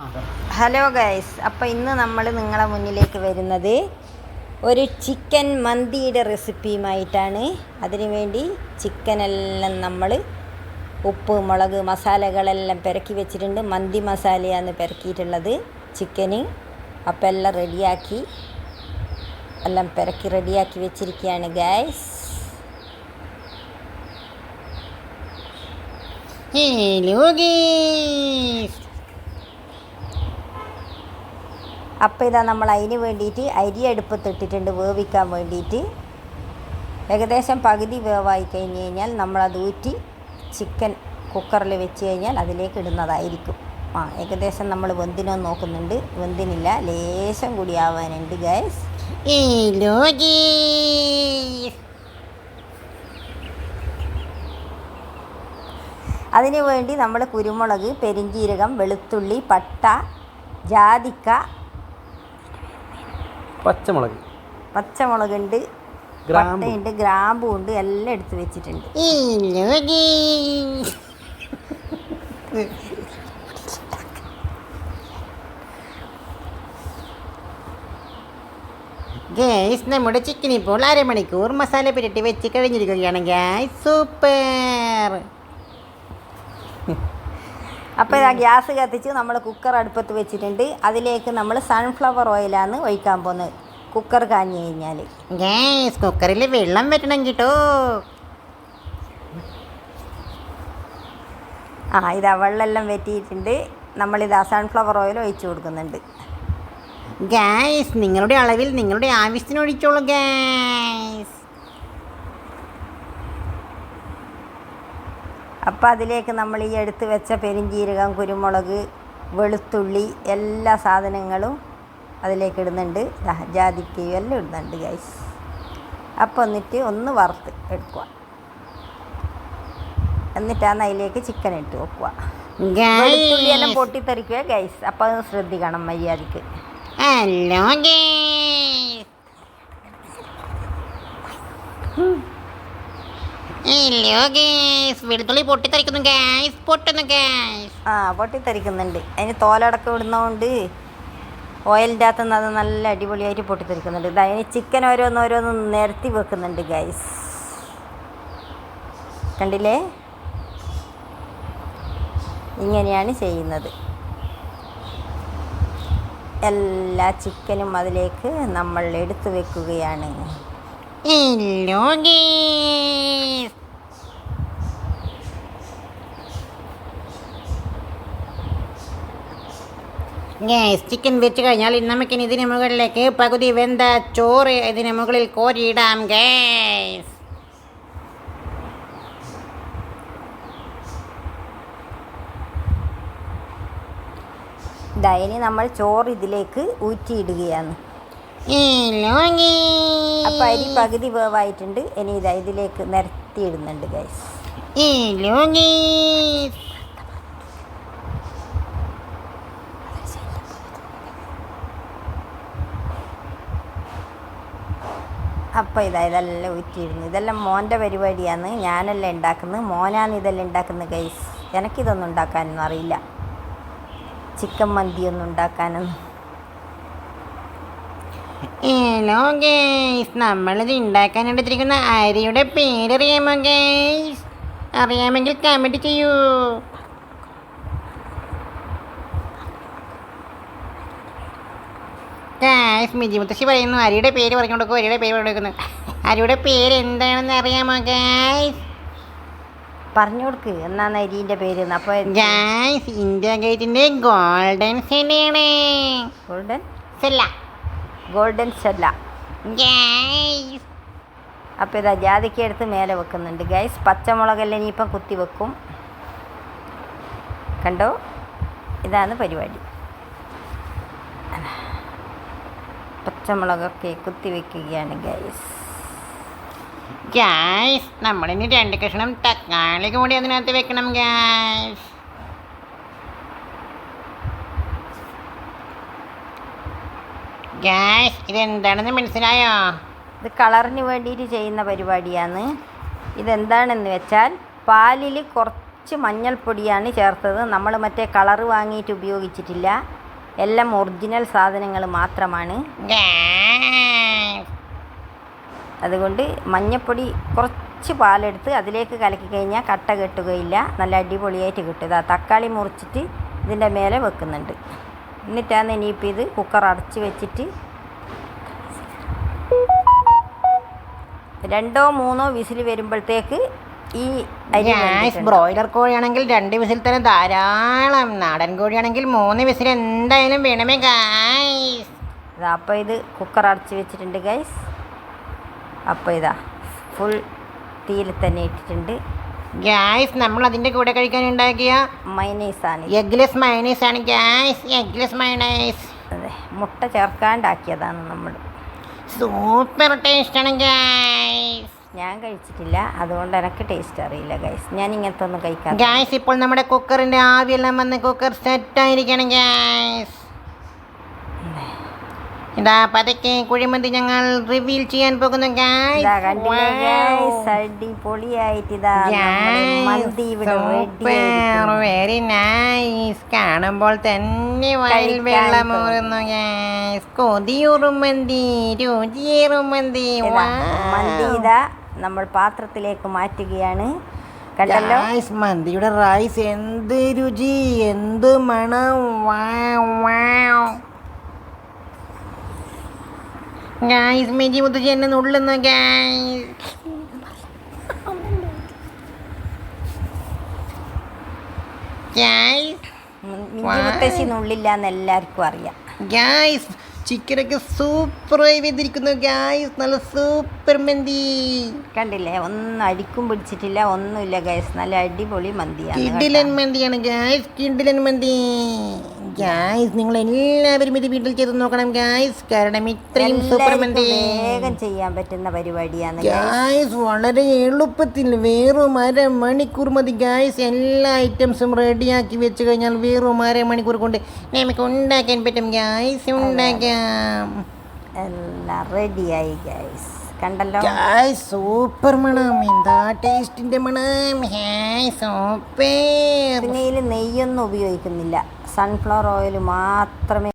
Hello guys, അപ്പോൾ ഇന്ന് നമ്മൾ നിങ്ങളെ മുന്നിലേക്ക് വരുന്നത് ഒരു ചിക്കൻ മന്തിയുടെ റെസിപ്പിയുമായിട്ടാണ്. അതിനുവേണ്ടി ചിക്കനെല്ലാം നമ്മൾ ഉപ്പ്, മുളക്, മസാലകളെല്ലാം പെരക്കി വെച്ചിട്ടുണ്ട്. മന്തി മസാലയാണ് പെരക്കിയിട്ടുള്ളത് ചിക്കന്. അപ്പോൾ എല്ലാം റെഡിയാക്കി, എല്ലാം പെരക്കി റെഡിയാക്കി വെച്ചിരിക്കുകയാണ് ഗൈസ്. അപ്പോൾ ഇതാ നമ്മൾ അതിന് വേണ്ടിയിട്ട് അരി അടുപ്പത്തിട്ടിട്ടുണ്ട് വേവിക്കാൻ വേണ്ടിയിട്ട്. ഏകദേശം പകുതി വേവായി കഴിഞ്ഞ് കഴിഞ്ഞാൽ നമ്മളത് ഊറ്റി ചിക്കൻ കുക്കറിൽ വെച്ച് കഴിഞ്ഞാൽ അതിലേക്ക് ഇടുന്നതായിരിക്കും. ഏകദേശം നമ്മൾ വെന്തിനോ നോക്കുന്നുണ്ട്, വെന്തിനില്ല, ലേശം കൂടി ആവാനുണ്ട് ഗൈസ്. അതിനു വേണ്ടി നമ്മൾ കുരുമുളക്, പെരിഞ്ജീരകം, വെളുത്തുള്ളി, പട്ട, ജാതിക്ക, പച്ചമുളകുണ്ട്, പട്ടയുണ്ട്, ഗ്രാമ്പുണ്ട്, എല്ലാം എടുത്ത് വെച്ചിട്ടുണ്ട്. ഗൈസ്, നമ്മുടെ ചിക്കൻ ഇപ്പോൾ അരമണിക്കൂർ മസാല പുരട്ടി വെച്ച് കഴിഞ്ഞിരിക്കുകയാണ് ഗൈസ്. സൂപ്പർ. അപ്പോൾ ഇതാ ഗ്യാസ് കത്തിച്ച് നമ്മൾ കുക്കർ അടുപ്പത്ത് വെച്ചിട്ടുണ്ട്. അതിലേക്ക് നമ്മൾ സൺഫ്ലവർ ഓയിലാണ് ഒഴിക്കാൻ പോകുന്നത്. കുക്കർ കാഞ്ഞു കഴിഞ്ഞാൽ ഗൈസ്, കുക്കറിൽ വെള്ളം വെക്കണം കേട്ടോ. ഇതാ വെള്ളമെല്ലാം വെറ്റിയിട്ടുണ്ട്. നമ്മളിതാ സൺഫ്ലവർ ഓയിൽ ഒഴിച്ചു കൊടുക്കുന്നുണ്ട്. ഗൈസ്, നിങ്ങളുടെ അളവിൽ നിങ്ങളുടെ ആവശ്യത്തിന് ഒഴിച്ചോളൂ ഗൈസ്. അപ്പോൾ അതിലേക്ക് നമ്മൾ ഈ എടുത്ത് വെച്ച പെരിഞ്ജീരകം, കുരുമുളക്, വെളുത്തുള്ളി, എല്ലാ സാധനങ്ങളും അതിലേക്ക് ഇടുന്നുണ്ട്. ജാതിക്കയും എല്ലാം ഇടുന്നുണ്ട് ഗൈസ്. അപ്പോൾ എന്നിട്ട് ഒന്ന് വറുത്ത് എടുക്കുക. എന്നിട്ടാണ് അതിലേക്ക് ചിക്കൻ ഇട്ട് വെക്കുക. വെളുത്തുള്ളി എല്ലാം പൊട്ടിത്തെറിക്കുക ഗൈസ്. അപ്പോൾ അത് ശ്രദ്ധിക്കണം മര്യാദയ്ക്ക്. ഹലോ ഗൈസ്, വെളുത്തുള്ളി പൊട്ടിത്തെറിക്കുന്നു ഗൈസ്, പൊട്ടുന്നു ഗൈസ്. പൊട്ടിത്തെറിക്കുന്നുണ്ട്. അതിന് തോലടക്കം ഇടുന്നതുകൊണ്ട് ഓയിലിൻ്റെ അകത്തുനിന്ന് അത് നല്ല അടിപൊളിയായിട്ട് പൊട്ടിത്തെറിക്കുന്നുണ്ട്. അതിന് ചിക്കൻ ഓരോന്നോരോന്ന് നിരത്തി വെക്കുന്നുണ്ട് ഗൈസ്. കണ്ടില്ലേ, ഇങ്ങനെയാണ് ചെയ്യുന്നത്. എല്ലാ ചിക്കനും അതിലേക്ക് നമ്മൾ എടുത്തു വെക്കുകയാണ്. ഗൈസ്, ചിക്കൻ വെച്ച് കഴിഞ്ഞാൽ നമുക്കിനി ഇതിന് മുകളിലേക്ക് പകുതി വെന്ത ചോറ് ഇതിന് മുകളിൽ കോരിയിടാം ഗൈസ്. ഇനി നമ്മൾ ചോറ് ഇതിലേക്ക് ഊറ്റിയിടുകയാണ്. അപ്പോൾ അരി പകുതി വേവായിട്ടുണ്ട്. ഇനി ഇതിലേക്ക് നിരത്തിയിടുന്നുണ്ട് ഗൈസ്. അപ്പോൾ ഇതെല്ലാം ഊറ്റിയിടുന്നു. ഇതെല്ലാം മോൻ്റെ പരിപാടിയാണ്, ഞാനല്ല ഉണ്ടാക്കുന്നത്. മോനാണ് ഇതെല്ലാം ഉണ്ടാക്കുന്നത് ഗൈസ്. എനിക്കിതൊന്നും ഉണ്ടാക്കാനൊന്നും അറിയില്ല, ചിക്കൻ മന്തിയൊന്നും ഉണ്ടാക്കാനൊന്നും. നമ്മളിത് ഉണ്ടാക്കാൻ എടുത്തിരിക്കുന്ന അരിയുടെ പേരറിയാമോ ഗൈസ്? അറിയാമെങ്കിൽ കമൻറ്റ് ചെയ്യൂ. ഗൈസ്, മിജി മുത്തശ്ശി പറയുന്നു അരിയുടെ പേര് പറഞ്ഞു കൊടുക്കും, അരിയുടെ പേര് പറഞ്ഞു കൊടുക്കുന്നു. അരിയുടെ പേര് എന്താണെന്ന് അറിയാമോ ഗൈസ്? പറഞ്ഞു കൊടുക്ക്, എന്നാണ് അരിൻ്റെ പേര്. അപ്പോൾ ഗൈസ്, ഇന്ത്യ ഗേറ്റിൻ്റെ ഗോൾഡൻ സെല്ലാണ്. ഗോൾഡൻ സെല്ല ഗൈസ്. അപ്പോൾ ഇതാ ജാതിക്ക എടുത്ത് മേലെ വെക്കുന്നുണ്ട് ഗൈസ്. പച്ചമുളകെല്ലാം ഇനിയിപ്പം കുത്തി വെക്കും. കണ്ടോ, ഇതാണ് പരിപാടി. പച്ചമുളകൊക്കെ കുത്തി വെക്കുകയാണ് ഗൈസ്. ഗൈസ്, നമ്മളിനി 2 കഷ്ണം തക്കാളി കൂടി അതിനകത്ത് വെക്കണം ഗൈസ്. ഗൈസ്, ഇതെന്താണെന്ന് മനസ്സിലായോ? ഇത് കളറിന് വേണ്ടിയിട്ട് ചെയ്യുന്ന പരിപാടിയാണ്. ഇതെന്താണെന്ന് വെച്ചാൽ പാലിൽ കുറച്ച് മഞ്ഞൾപ്പൊടിയാണ് ചേർത്തത്. നമ്മൾ മറ്റേ കളറ് വാങ്ങിയിട്ട് ഉപയോഗിച്ചിട്ടില്ല. എല്ലാം ഒറിജിനൽ സാധനങ്ങൾ മാത്രമാണ്. അതുകൊണ്ട് മഞ്ഞൾപ്പൊടി കുറച്ച് പാലെടുത്ത് അതിലേക്ക് കലക്കി കഴിഞ്ഞാൽ കട്ട കെട്ടുകയില്ല, നല്ല അടിപൊളിയായിട്ട് കിട്ടും. ഇതാ തക്കാളി മുറിച്ചിട്ട് ഇതിൻ്റെ മേലെ വെക്കുന്നുണ്ട്. എന്നിട്ടാണ് ഇനിയിപ്പോൾ ഇത് കുക്കർ അടച്ച് വെച്ചിട്ട് 2-3 വിസിൽ വരുമ്പോഴത്തേക്ക് ഈ അരി ബ്രോയിലർ കോഴിയാണെങ്കിൽ 2 വിസിൽ തന്നെ ധാരാളം. നാടൻ കോഴിയാണെങ്കിൽ 3 വിസിൽ എന്തായാലും വേണമേ ഗായ്സ്. അപ്പോൾ ഇത് കുക്കർ അടച്ച് വെച്ചിട്ടുണ്ട് ഗൈസ്. അപ്പോൾ ഇതാ ഫുൾ തീയിൽ തന്നെ ഇട്ടിട്ടുണ്ട്. ഗായ്സ്, നമ്മൾ അതിൻ്റെ കൂടെ കഴിക്കാൻ ഉണ്ടാക്കിയ മയനൈസാണ്, എഗ്ലെസ് മയനൈസ് ആണ് ഗായ്സ്. Eggless mayonnaise. അതെ, മുട്ട ചേർക്കാണ്ടാക്കിയതാണ് നമ്മൾ. സൂപ്പർ ടേസ്റ്റ് ആണ് ഗായ്സ്. ഞാൻ കഴിച്ചിട്ടില്ല, അതുകൊണ്ട് എനിക്ക് ടേസ്റ്റ് അറിയില്ല ഗൈസ്. ഞാൻ ഇങ്ങനത്തെ ഒന്നും കഴിക്കാൻ. ഗായ്സ്, ഇപ്പോൾ നമ്മുടെ കുക്കറിൻ്റെ ആവിയെല്ലാം വന്ന് കുക്കർ സെറ്റായിരിക്കണം ഗായ്സ്. ഇതാ പതുക്കെ കുഴിമന്തി ഞങ്ങൾ റിവീൽ ചെയ്യാൻ പോകുന്നു ഗായ്സ്. അടിപൊളിയായിട്ട് ഇതാ മന്തി ഇവിടെ വെരി നൈസ്. കാണുമ്പോൾ തന്നെ വയൽ വെള്ളമൂറുന്നു ഗായ്സ്. കൊതിയൂറും മന്തി, രുചിയേറും മന്തി. മന്തി ഇതാ നമ്മൾ പാത്രത്തിലേക്ക് മാറ്റുകയാണ്. കണ്ടല്ലോ മന്തിയുടെ റൈസ് എന്ത് രുചി, എന്ത് മണം. ഗായ്സ്, മെജി മുത്തശ്ശി എന്നെ നുള്ളുന്നു ഗായ്സ്. മുത്തശ്ശി നുള്ളില്ല എന്ന് എല്ലാവർക്കും അറിയാം ഗായ്സ്. ചിക്കനൊക്കെ സൂപ്പറായി വെന്തിരിക്കുന്നു ഗായ്സ്. നല്ല സൂപ്പർ മന്തി കണ്ടില്ലേ, ഒന്നും അടിക്കും പിടിച്ചിട്ടില്ല, ഒന്നുമില്ല ഗൈസ്. നല്ല അടിപൊളി മന്തിയാണ്, കിടിലൻ മന്തിയാണ് ഗായ്സ്, കിടിലൻ മന്തി ഗായ്സ്. നിങ്ങൾ എല്ലാവരും ഇത് വീട്ടിൽ ചെയ്ത് നോക്കണം ഗായ്സ്, കാരണം ഇത്രയും സൂപ്പർ മന്തി വേഗം ചെയ്യാൻ പറ്റുന്ന പരിപാടിയാണ് ഗായ്സ്. വളരെ എളുപ്പത്തിൽ വെറും 1/2 മണിക്കൂർ മതി ഗായ്സ്. എല്ലാ ഐറ്റംസും റെഡിയാക്കി വെച്ച് കഴിഞ്ഞാൽ വെറും 1/2 മണിക്കൂർ കൊണ്ട് നമുക്ക് ഉണ്ടാക്കാൻ പറ്റും ഗായ്സ്. ഉണ്ടാക്കാം, എല്ലാം റെഡിയായി ഗൈസ്. കണ്ടല്ലോ ഗായ്സ്, സൂപ്പർ മണം. എന്താ ടേസ്റ്റിന്റെ മണം. സൂപ്പർ. പിന്നെ ഇതിൽ നെയ്യൊന്നും ഉപയോഗിക്കുന്നില്ല, സൺഫ്ലവർ ഓയിൽ മാത്രമേ